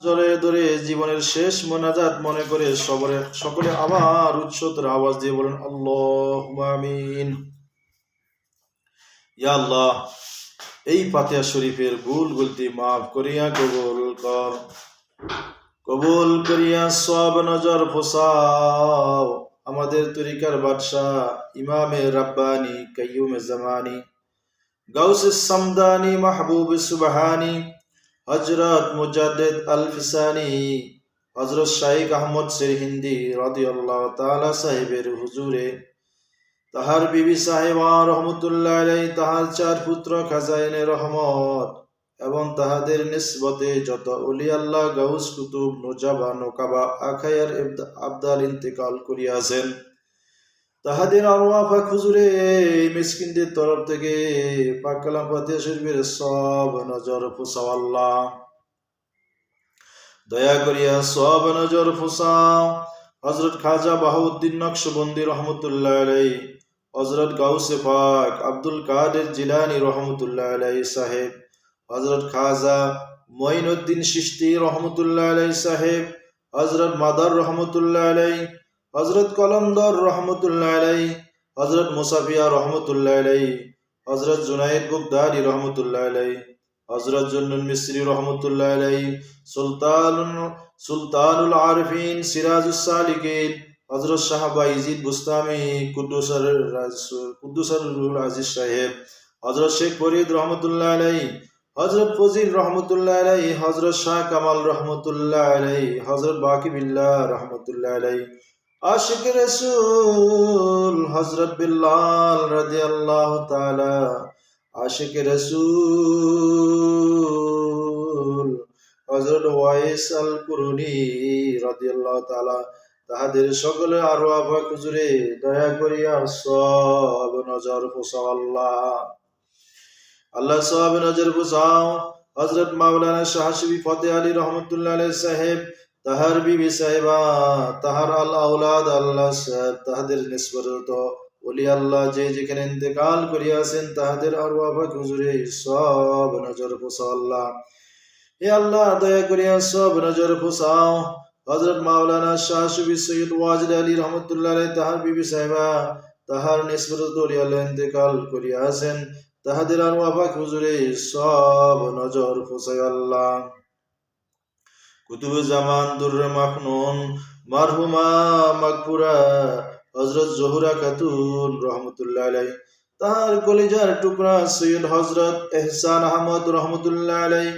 জোরে ধরে জীবনের শেষ মোনাজাত মনে করে সকলে আবার উচ্চতর আওয়াজ দিয়ে বলেন আল্লাহুম্মা আমিন। ইয়া আল্লাহ, এই ফাতিহা শরীফের ভুল গলতি মাফ করিয়া কবুল করিয়া সব নজর ফসাও। আমাদের তরিকার বাদশাহ ইমামে রাব্বানি কাইয়ুমে জামানি গাউসে সামদানি মাহবুব সুবহানি হযরত মুজাদ্দিদ আল ফিসানি হযরত শাইখ আহমদ সিরহিন্দি রাদিয়াল্লাহু তাআলা সাহেবের হুজুরে, তাহার বিবি সাহেবা রহমতুল্লাহ আলাইহি, তাহার চার পুত্র খাজাইনে রহমত এবং তাহাদের নিসবতে যত ওলি আল্লাহ গাউস কুতুব নুজাবা নোকাবা আখায়ার আবদাল ইন্তেকাল করিয়াছেন, তাহাদের আরওয়াহ পাক হুজুরে মিসকিনদের তরফ থেকে পাক কালাম ফাতিহা শরীফের সব নজর ফুসাও। আল্লাহ দয়া করিয়া সব নজর ফুসাও। হযরত খাজা বাহাউদ্দিন নকশবন্দি রহমতুল্লাহ আলাইহি, হযরত গাউসে পাক আব্দুল কাদের জিলানী রহমতুল্লাহ আলাইহি সাহেব, হযরত খাজা মঈনুদ্দিন চিশতি রহমতুল্লাহ আলাইহি সাহেব, হযরত মাদার রহমতুল্লাহ আলাইহি, হযরত কলন্দর রহমতুল্লাহ আলাইহি, হযরত মুসাফিয়া রহমতুল্লাহ আলাইহি, হযরত জুনাইদ বুগদাদি রহমতুল্লাহ আলাইহি, হযরত জুন্নুন মিসরি রহমতুল্লাহ আলাইহি, সুলতানুল আরিফিন সিরাজুস সালিকিন হযরত শাহ বাইজিদ বুস্তামি কুদ্দুসার রুহুল আজিজ সাহেব, হযরত শেখ ফরিদ রহমতুল্লাহ আলাইহি, হযরত ফজিল রহমতুল্লাহ আলাইহি, হযরত শাহ কামাল রহমতুল্লাহ আলাইহি, হযরত বাকি বিল্লাহ রহমতুল্লাহ আলাইহি, আশিক রাসূল হযরত বিল্লাল রাদিয়াল্লাহু তাআলা, আশিক রাসূল হযরত ওয়াইস আল কুরুনি রাদিয়াল্লাহু তাআলা, তাহাদের সকলে আরওয়াহ পাক হুজুরে দয়া করিয়া সব নজর ফুসাও। আল্লাহ সব নজর ফুসাও। হযরত মাওলানা শাহ শফি ফতেহ আলী রহমতুল্লাহ আলাইহি সাহেব, তাহার বিবি সাহেবা, তাহার আল আওলাদ আল্লাহ সাহেব, তাহাদের নিসবত ওলি আল্লাহ যে যেখানে ইন্তেকাল করিয়াছেন, তাহাদের আরওয়াহ পাক হুজুরে সব নজর ফুসাও। আল্লাহ হে আল্লাহ দয়া করিয়া সব নজর ফুসাও। হযরত মাওলানা শাহ শফি সৈয়দ ওয়াজিদ আলী রহমতুল্লাহ আলাইহি, তাহার বিবি সাহেবা, তাহার নিসবত ওলি আল্লাহ ইন্তেকাল করিয়াছেন, তাহাদের আরওয়াহ পাক হুজুরে সব নজর ফুসাও। আল্লাহ কুতুবে জামান দুররে মাখনুন মারহুমা মাগফুরা হযরত জহুরা খাতুন রহমতুল্লাহ আলাইহি, তাহার কলিজার টুকরা সৈয়দ হযরত এহসান আহমদ রহমতুল্লাহ আলাইহি,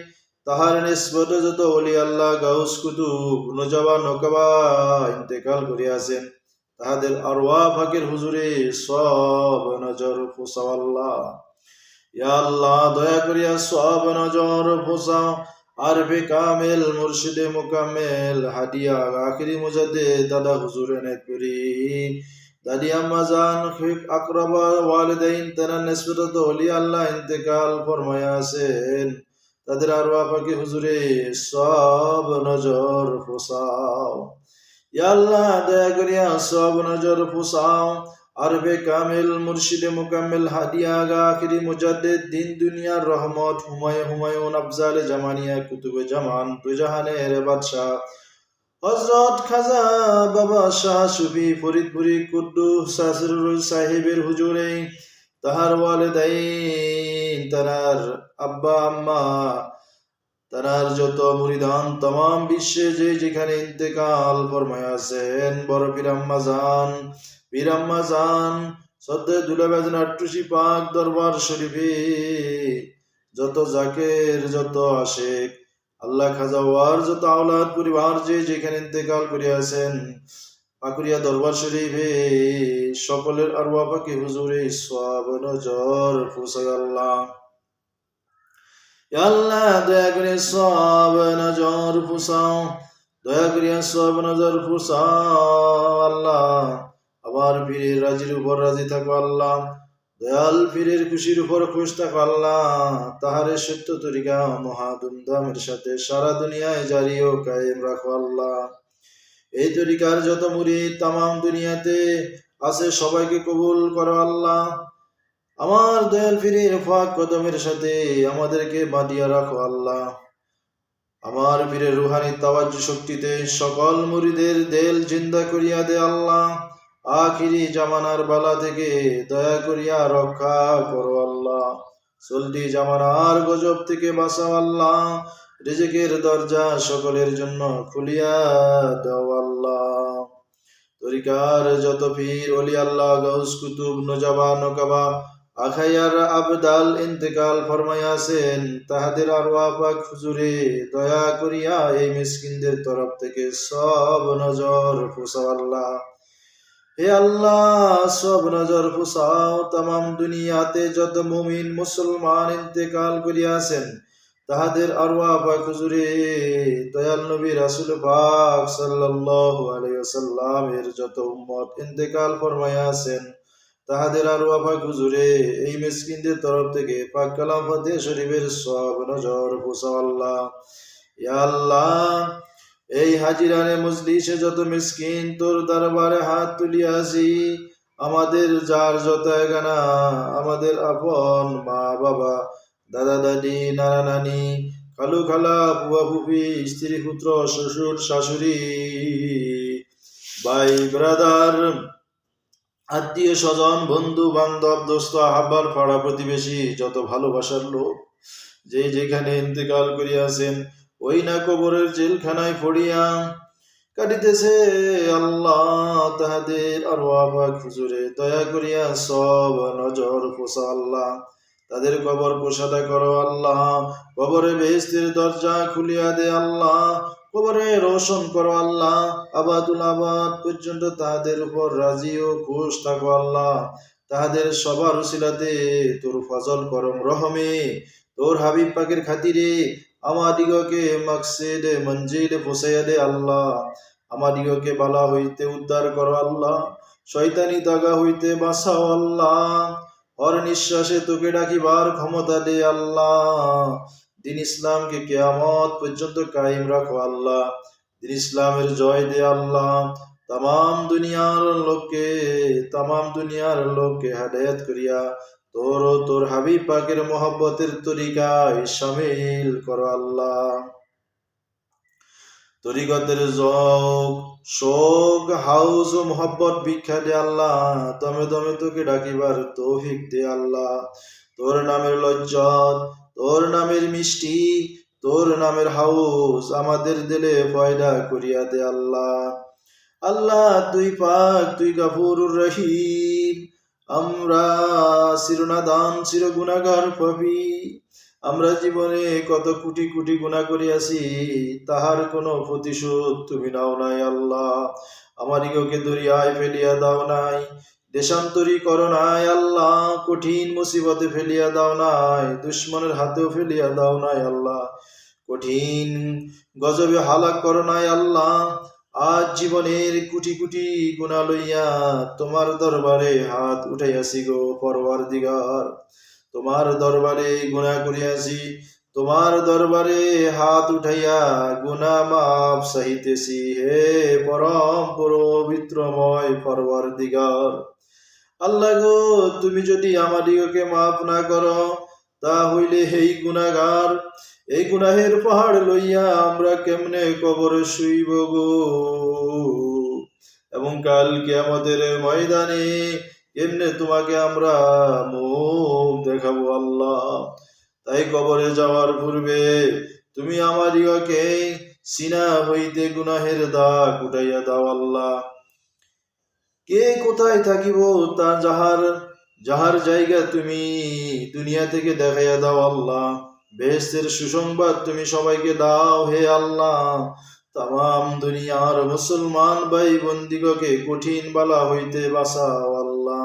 তাহার নিসবতে যত ওলি আল্লাহ গাউস কুতুব নুজাবা নোকাবা ইন্তেকাল করিয়াছেন, তাহাদের আরওয়াহ পাকের হুজুরে সব নজর ফুসাও। আল্লাহ ইয়া আল্লাহ দয়া করিয়া সব নজর ফুসাও। আরফে কামেল মুর্শিদে মুকাম্মেল হাদিয়া আখিরি মুজাদ্দিদ দাদা হুজুর নেতপুরি দাদি আম্মা জান আকরাবা ওয়ালিদাইন, তারা নিসবত ওলি আল্লাহ ইন্তেকাল ফরমায়াছেন, তাদের আরওয়াহ পাকে হুজুরে সব নজর ফুসাও। ইয়া আল্লাহ দয়া করিয়া সব নজর ফুসাও। আরবে কামিল মুর্শিদে মুকাম্মেল হাদিয়া আখিরি মুজাদ্দিদ দিন দুনিয়ার রহমত হুমায়ুন আফজালে জামানিয়া কুতুবে জামান দুজাহানের বাদশাহ হযরত খাজা বাবা শাহ সুফি ফরিদপুরি কুদ্দুস সাসরুল সাহেবের হুজুরে, তাহার ওয়ালিদাইন, তার আব্বা আম্মা, তার যত মুরিদান तमाम বিশ্বে যে যেখানে ইন্তেকাল ফরমায়াছেন, বড় পীর আম্মা জান সদ্দে দুলাবাজন আট্টুসি পাক দরবার শরীফে যত জাকের, যত আশিক আল্লাহ খাজা ওয়ার যত আওলাদ পরিবার যে যেখানে ইন্তেকাল করিয়াছেন, পাকুরিয়া দরবার শরীফে সকলের আরওয়াহ পাকে হুজুরে সব নজর ফুসাও। আল্লাহ আল্লাহ দয়া করে সব নজর ফুসাও, দয়া করিয়া সব নজর ফুসাও। আল্লাহ আবার পীরের রাজির উপর রাজি থাকো। আল্লাহ দয়াল পীরের খুশির উপর খুশ থাকো। আল্লাহ তাহারে সত্য তরিকা মহা ধুমধামের সাথে সারা দুনিয়ায় জারি ও কায়েম রাখো। আল্লাহ এই তরিকার যত মুরিদ তামাম দুনিয়াতে আছে সবাইকে কবুল করো। আল্লাহ আমার দয়াল পীরের পাক কদমের সাথে আমাদেরকে বাঁধিয়া রাখো। আল্লাহ আমার পীরের রুহানি তাওয়াজ্জু শক্তিতে সকল মুরিদের দিল জিন্দা করিয়া দে আল্লাহ। আখিরি জামানার বালা থেকে দয়া করিয়া রক্ষা করো আল্লাহ। চলতি জামানার গজব থেকে বাঁচাও আল্লাহ। রিজিকের দরজা সকলের জন্য খুলিয়া দাও আল্লাহ। তরিকার যত পীর ওলি আল্লাহ, গাউস, কুতুব, নজাবা, নকাবা, আখাইয়ার আবদাল ইন্তেকাল ফরমাইয়াছেন, তাহাদের আরওয়াহ পাক হুজুরে দয়া করিয়া এই মিসকিনদের তরফ থেকে সব নজর ফুসাও আল্লাহ। হে আল্লাহ, সব নজর ফুসাও। তামাম দুনিয়াতে যত মুমিন মুসলমান ইন্তেকাল করিয়াছেন, তাহাদের আরওয়াহ পাক হুজুরে দয়াল নবী রাসূল পাক সাল্লাল্লাহু আলাইহি ওয়াসাল্লামের যত উম্মত ইন্তেকাল ফরমাইয়াছেন, তাহাদের আরওয়াহ পাক হুজুরে এই মিসকিনদের তরফ থেকে পাক কালাম ফাতিহা শরীফের সব নজর ফুসাও আল্লাহ। ইয়া আল্লাহ, এই হাজিরানে মজলিসে যত মিসকিন তোর দরবারে হাত তুলিয়াছি, আমাদের যার যত এগানা, আমাদের আপন মা বাবা, দাদা দাদি, নানা নানি, খালু খালা, ফুয়া ফুফি, স্ত্রী পুত্র, শ্বশুর শাশুড়ি, ভাই ব্রাদার, আত্মীয় স্বজন, বন্ধু বান্ধব, দোস্ত আহ্বার, পাড়া প্রতিবেশী, যত ভালোবাসার লোক যে যেখানে ইন্তেকাল করিয়াছেন, ওই না কবরের জেলখানায় পড়িয়া কাটিতেছে আল্লাহ, তাহাদের আরওয়াহ পাক হুজুরে দয়া করিয়া সব নজর পোষা আল্লাহ। তাদের কবর পোষাটা করো আল্লাহ। কবরে বেহেশতের দরজা খুলিয়া দে আল্লাহ। কবরে রোশন করো আল্লাহ। আবাদুল আবাদ পর্যন্ত তাহাদের উপর রাজি ও খুশ থাকো আল্লাহ। তাহাদের সবার উসিলাতে তোর ফজল করম রহমে, তোর হাবিব পাকের খাতিরে আমাদিগকে মাকসেদে মঞ্জিলে পৌঁছাইয়া দে আল্লাহ। আমাদিগকে বালা হইতে উদ্ধার করো আল্লাহ। শয়তানি দাগা হইতে বাঁচাও আল্লাহ। হর নিঃশ্বাসে তোকে ডাকিবার ক্ষমতা দে আল্লাহ। দিন ইসলামকে কিয়ামত পর্যন্ত কায়েম রাখো আল্লাহ। দিন ইসলামের জয় দে আল্লাহ। তামাম দুনিয়ার লোককে হেদায়েত করিয়া তোর ও তোর হাবিব পাকের মহব্বতের তরিকায় শামিল করো আল্লাহ। তরিকতের শোক, হাউস ও মোহব্বত ভিক্ষা দে আল্লাহ। দমে দমে তোকে ডাকিবার তৌফিক দে আল্লাহ। তোর নামের লজ্জত, তোর নামের মিষ্টি, তোর নামের হাউস আমাদের দিলে পয়দা করিয়া দে আল্লাহ। আল্লাহ তুই পাক, তুই গফুরুর রহিম। আমরা চিরনাদান, চির গুনাহগার পাপী। আমরা জীবনে কত কোটি কোটি গুনাহ করিয়াছি, তাহার কোনো প্রতিশোধ তুমি নাও নাই আল্লাহ। আমাদিগকে দরিয়ায় ফেলিয়া দাও নাই, দেশান্তরী করো নাই আল্লাহ। কঠিন মুসিবতে ফেলিয়া দাও নাই, দুশ্মনের হাতেও ফেলিয়া দাও নাই আল্লাহ। কঠিন গজবে হালাক করো নাই আল্লাহ। আজ জীবনের কোটি কোটি গুনাহ লইয়া তোমার দরবারে হাত উঠাইয়াছি গো পরওয়ারদিগার। তোমার দরবারে গুনাহ করিয়াছি, তোমার দরবারে হাত উঠাইয়া গুনাহ মাফ চাহিতেছি। হে পরম পবিত্রময় পরওয়ারদিগার, আল্লাহ গো, তুমি যদি আমাদিগকে মাফ না করো, তা হইলে এই গুনাহগার, এই গুনাহের পাহাড় লইয়া আমরা কেমনে কবরে শুইব গো, এবং কাল কিয়ামতের ময়দানে কেমনে তোমাকে আমরা মুখ দেখাবো আল্লাহ। তাই কবরে যাওয়ার পূর্বে তুমি আমাদিগকে সিনা হইতে গুনাহের দাগ উঠাইয়া দাও আল্লাহ। কে কোথায় থাকিব তা যাহার জায়গা তুমি দুনিয়া থেকে দেখাইয়া দাও আল্লাহ। বেহেশতের সুসংবাদ তুমি সবাইকে দাও হে আল্লাহ। তামাম দুনিয়ার মুসলমান ভাই বন্দিগকে কঠিন বালা হইতে বাঁচাও আল্লাহ।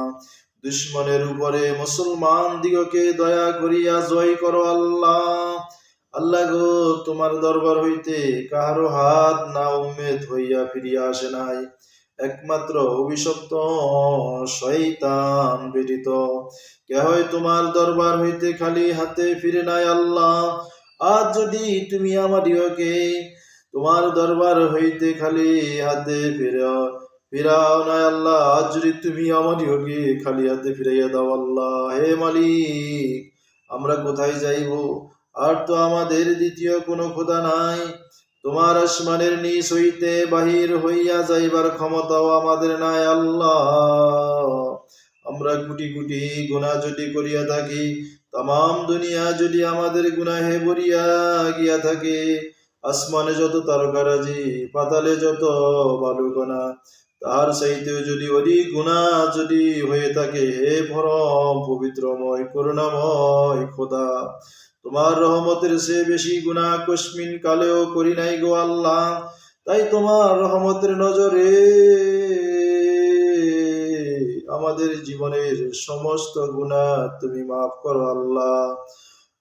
দুশ্মনের উপরে মুসলমান দিগকে দয়া করিয়া জয় করো আল্লাহ। আল্লাহ গো, তোমার দরবার হইতে কাহারো হাত না উম্মেদ হইয়া ফিরিয়া আসে নাই, একমাত্র অভিশপ্ত শয়তান ব্যতীত কেহই তোমার দরবার হইতে খালি হাতে ফিরে নাই আল্লাহ। আজ যদি তুমি আমাদিগকে তোমার দরবার হইতে খালি হাতে ফিরাও নাই আল্লাহ, আজ যদি তুমি আমাদিগকে খালি হাতে ফিরাইয়া দাও আল্লাহ। হে মালিক, আমরা কোথায় যাইব? আর তো আমাদের দ্বিতীয় কোনো খোদা নাই। তোমার আসমানের নিচ হইতে বাহির হইয়া যাইবার ক্ষমতাও আমাদের নাই আল্লাহ। আমরা কোটি কোটি গুনাহ যদি করিয়া থাকি, তাম দুনিয়া যদি আমাদের গুনাহে ভরিয়া গিয়া থাকে, আসমানে যত তারকারাজি, পাতালে যত বালুকণা, তার চাইতেও যদি অধিক গুনাহ যদি হয়ে থাকে, হে পরম পবিত্রময় করুণাময় খোদা, তোমার রহমতের চেয়ে বেশি গুনাহ কসমিন কালেও করি নাই গো আল্লাহ। তাই তোমার রহমতের নজরে আমাদের জীবনের সমস্ত গুনাহ তুমি মাফ করো আল্লাহ।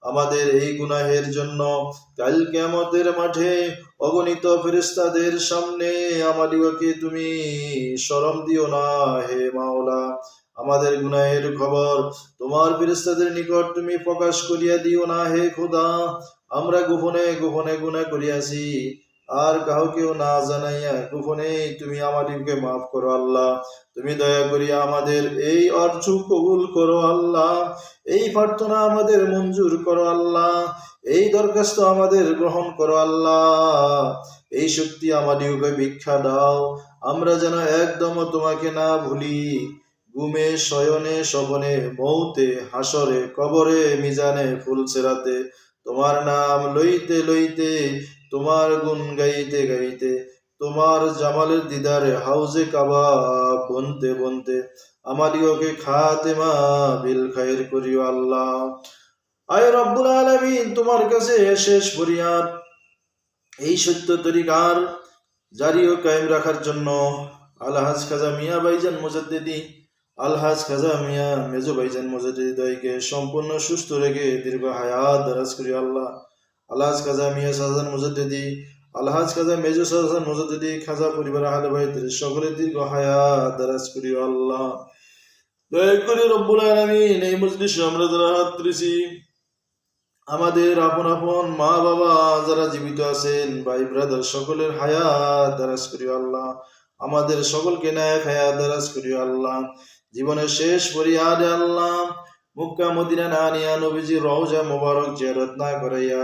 আমাদের এই গুনাহের জন্য কাল কিয়ামতের মাঠে অগণিত ফেরেশতাদের সামনে আমাদিগকে তুমি শরম দিও না হে মাওলা। আমাদের গুনাহের খবর তোমার ফেরেশতাদের নিকট তুমি প্রকাশ করিয়া দিও না হে খোদা। আমরা গোপনে গোপনে গুনাহ করিয়াছি, আর কাউকেও না জানাইয়া গোপনে তুমি আমাদিগকে মাফ করো আল্লাহ। তুমি দয়া করিয়া আমাদের এই অর্থ কবুল করো আল্লাহ। এই প্রার্থনা আমাদের মঞ্জুর করো আল্লাহ। এই দরখাস্ত আমাদের গ্রহণ করো আল্লাহ। এই শক্তি আমাদিগকে ভিক্ষা দাও, আমরা যেন একদম তোমাকে না ভুলি। ঘুমে, শয়নে, স্বপনে, মৌতে, হাসরে, কবরে, মিজানে, ফুলসেরাতে তোমার নাম লইতে লইতে, তোমার গুণ গাইতে গাইতে, তোমার জামালের দিদারে হাউজে কাবা বনতে বনতে আমাদিগকে খাতেমা বিল খায়ের করিও আল্লাহ। আয় রব্বুল আলামিন, তোমার কাছে শেষ ফরিয়াদ, এই সত্য তরিকার জারি ও কায়েম রাখার জন্য আলহাজ খাজা মিয়া ভাইজান মুজাদ্দিদি, আলহাজ খাজা মিয়া মেজো ভাইজান মুজাদ্দিদি দয়কে সম্পূর্ণ সুস্থ রেখে দীর্ঘ হায়াত দারাজ করি আল্লাহ। আলহাজ খাজা মিয়া শাহজাহান মুজাদ্দিদি, আলহাজ খাজা মেজো শাহজাহান মুজাদ্দিদি, খাজা পরিবার আহলে বাইতের সকলের দীর্ঘ হায়াত দারাজ করি আল্লাহ। দয়া করে রব্বুল আলামিন এই মজলিসে আমরা যারা হাত তুলেছি, আমাদের আপন আপন মা বাবা যারা জীবিত আছেন, ভাই ব্রাদার সকলের হায়াত দারাজ করিও আল্লাহ। আমাদের সকলকে নেক হায়াত দারাজ করিও আল্লাহ। জীবনের শেষ ফরিয়াদে আল্লাহ, মক্কা মদিনা না নিয়া নবীজির রওজা মোবারক জিয়ারত না করাইয়া,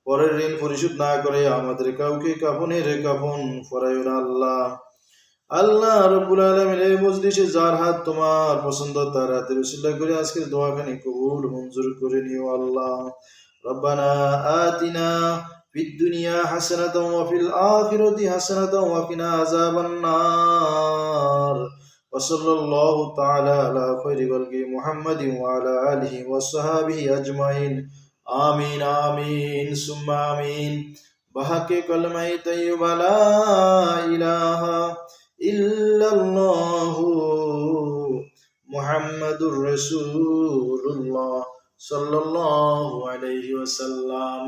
পরের ঋণ পরিশোধ না করাইয়া আমাদের কাউকে কাফনের কাফন পরাইও না আল্লাহ। আল্লাহ রব্বুল আলামিন এই মজলিসে যার হাত তোমার পছন্দ তার হাতের উসিলা করে আজকের দোয়াখানি কবুল মঞ্জুর করে নিও আল্লাহ। রব্বানা আতিনা ফিদ দুনিয়া হাসানাতাও ওয়া ফিল আখিরাতি হাসানাতাও ওয়া কিনা আযাবান নার। ওয়া সাল্লাল্লাহু তাআলা আলা খায়রি খালকি মুহাম্মাদিন ওয়া আলা আলিহি ওয়া সাহবিহি আজমাইন। আমিন আমিন সুম্মা আমিন। বাহাকে কলমায়ে তাইয়্যিবা লা ইলাহা ইল্লাল্লাহু মুহাম্মাদুর রাসূলুল্লাহ সাল্লাল্লাহু আলাইহি ওয়াসাল্লাম।